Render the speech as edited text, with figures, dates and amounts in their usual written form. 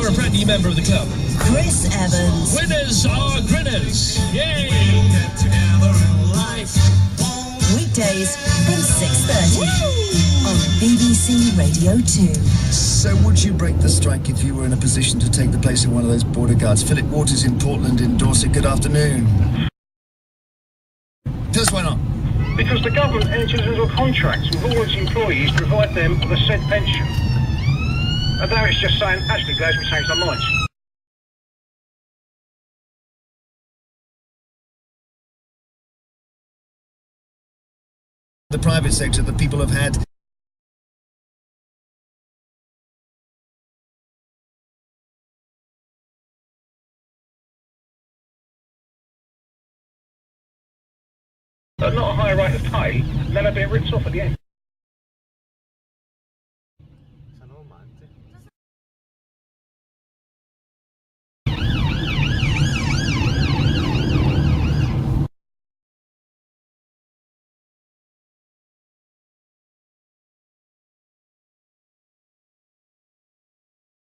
you're a brand new member of the club. Chris Evans. Winners are grinners. Yay! Weekdays from 6:30 on BBC Radio 2. So would you break the strike if you were in a position to take the place of one of those border guards? Philip Waters in Portland in Dorset, good afternoon. Tell us why not. Because the government enters into a contract with all its employees to provide them with a said pension. And now it's just saying, actually, guys, we changed our minds. The private sector, the people have had not a higher rate of pay, and then they're being ripped off at the end.